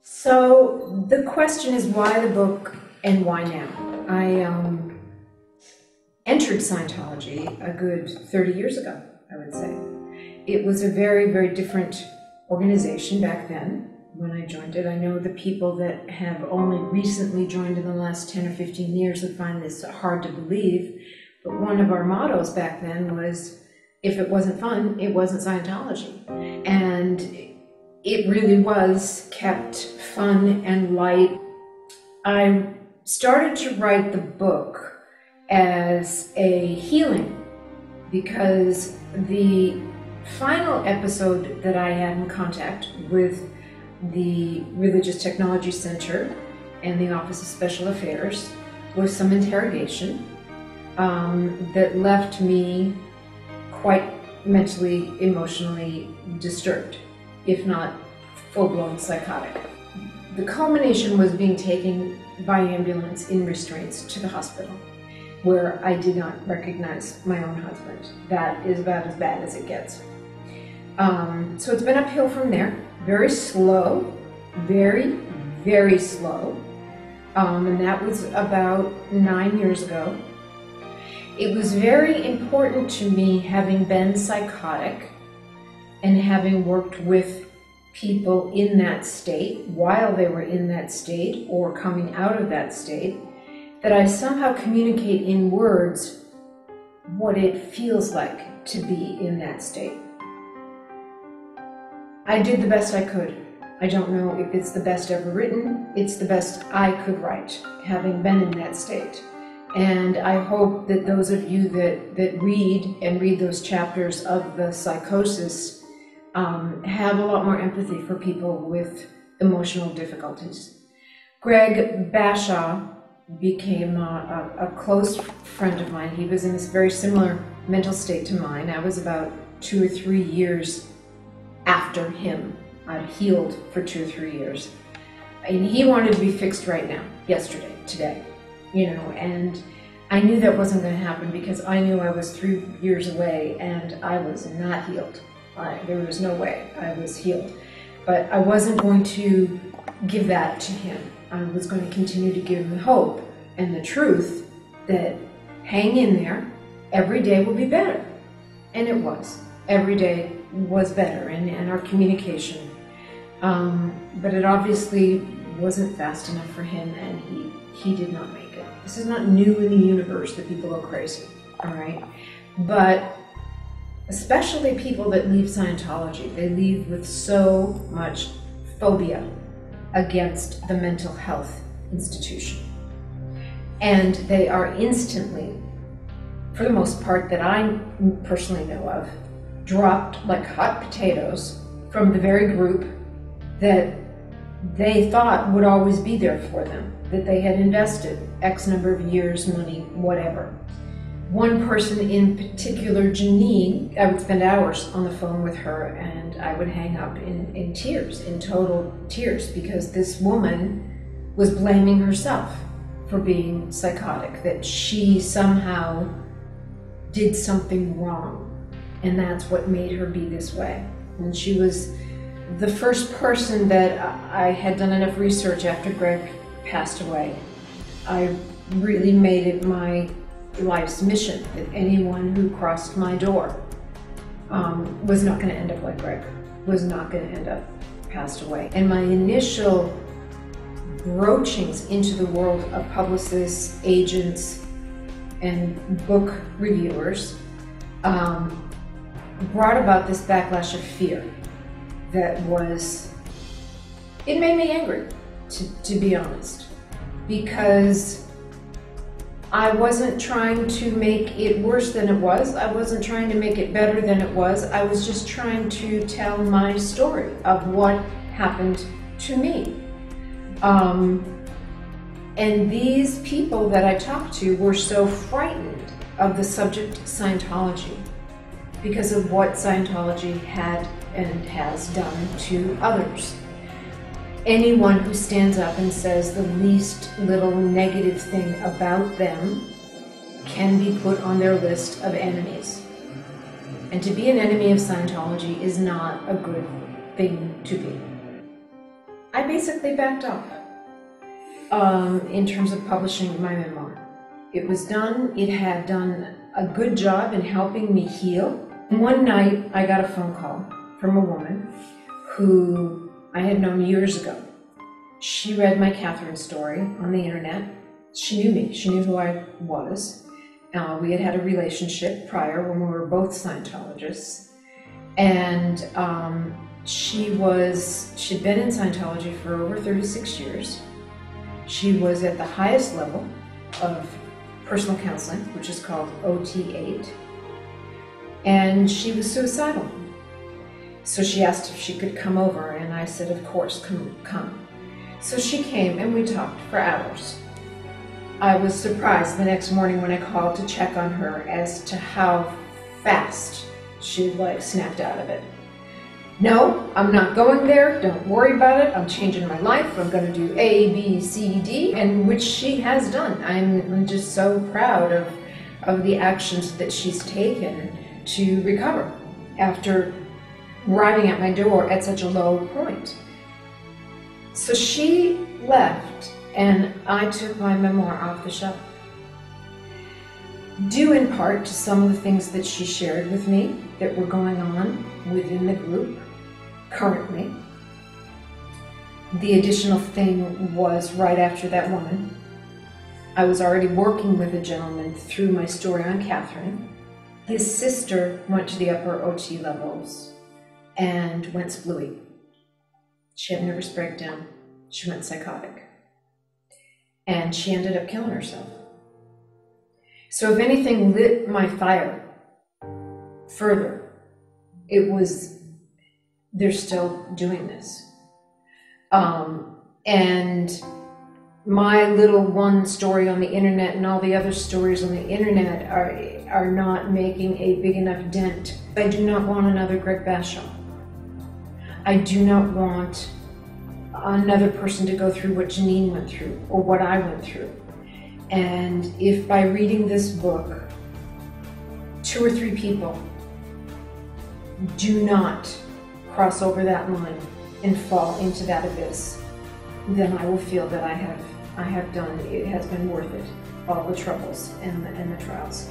So the question is, why the book and why now? I entered Scientology a good 30 years ago, I would say. It was a very, very different organization back then when I joined it. I know the people that have only recently joined in the last 10 or 15 years would find this hard to believe, but one of our mottos back then was, if it wasn't fun, it wasn't Scientology. And it really was kept fun and light. I started to write the book as a healing because the final episode that I had in contact with the Religious Technology Center and the Office of Special Affairs was some interrogation that left me quite mentally, emotionally disturbed, if not full-blown psychotic. The culmination was being taken by ambulance in restraints to the hospital, where I did not recognize my own husband. That is about as bad as it gets. So it's been uphill from there. Very slow, very, very slow. And that was about 9 years ago. It was very important to me, having been psychotic and having worked with people in that state while they were in that state or coming out of that state, that I somehow communicate in words what it feels like to be in that state. I did the best I could. I don't know if it's the best ever written. It's the best I could write, having been in that state. And I hope that those of you that read those chapters of the psychosis have a lot more empathy for people with emotional difficulties. Greg Bashaw became a close friend of mine. He was in this very similar mental state to mine. I was about 2 or 3 years after him. I'd healed for 2 or 3 years. And he wanted to be fixed right now, yesterday, today, and I knew that wasn't going to happen because I knew I was 3 years away and I was not healed. There was no way I was healed. But I wasn't going to give that to him. I was going to continue to give him hope and the truth that hang in there, every day will be better. And it was. Every day was better, and our communication. But it obviously wasn't fast enough for him, and he did not make it. This is not new in the universe that people go crazy, all right? But especially people that leave Scientology, they leave with so much phobia against the mental health institution. And they are instantly, for the most part that I personally know of, dropped like hot potatoes from the very group that they thought would always be there for them, that they had invested X number of years, money, whatever. One person in particular, Janine, I would spend hours on the phone with her and I would hang up in tears, in total tears, because this woman was blaming herself for being psychotic, that she somehow did something wrong. And that's what made her be this way. And she was the first person that I had done enough research after Greg passed away. I really made it my life's mission that anyone who crossed my door was not going to end up like Greg, was not going to end up passed away. And my initial broachings into the world of publicists, agents, and book reviewers brought about this backlash of fear that was, it made me angry, to be honest, because I wasn't trying to make it worse than it was. I wasn't trying to make it better than it was. I was just trying to tell my story of what happened to me. And these people that I talked to were so frightened of the subject Scientology because of what Scientology had and has done to others. Anyone who stands up and says the least little negative thing about them can be put on their list of enemies. And to be an enemy of Scientology is not a good thing to be. I basically backed off in terms of publishing my memoir. It was done, it had done a good job in helping me heal. One night I got a phone call from a woman who I had known years ago. She read my Catherine story on the internet. She knew me, she knew who I was. We had had a relationship prior when we were both Scientologists. And she'd been in Scientology for over 36 years. She was at the highest level of personal counseling, which is called OT8. And she was suicidal. So she asked if she could come over, and I said, of course, come. So she came and we talked for hours. I was surprised the next morning when I called to check on her as to how fast she'd snapped out of it. No, I'm not going there. Don't worry about it. I'm changing my life. I'm going to do A, B, C, D, and which she has done. I'm just so proud of the actions that she's taken to recover after arriving at my door at such a low point. So she left, and I took my memoir off the shelf. Due in part to some of the things that she shared with me that were going on within the group currently. The additional thing was right after that woman, I was already working with a gentleman through my story on Catherine. His sister went to the upper OT levels and went splooey. She had a nervous breakdown. She went psychotic. And she ended up killing herself. So if anything lit my fire further, it was, they're still doing this. And my little one story on the internet and all the other stories on the internet are not making a big enough dent. I do not want another Greg Bashaw. I do not want another person to go through what Janine went through or what I went through. And if by reading this book, 2 or 3 people do not cross over that line and fall into that abyss, then I will feel that I have done, it has been worth it, all the troubles and the trials.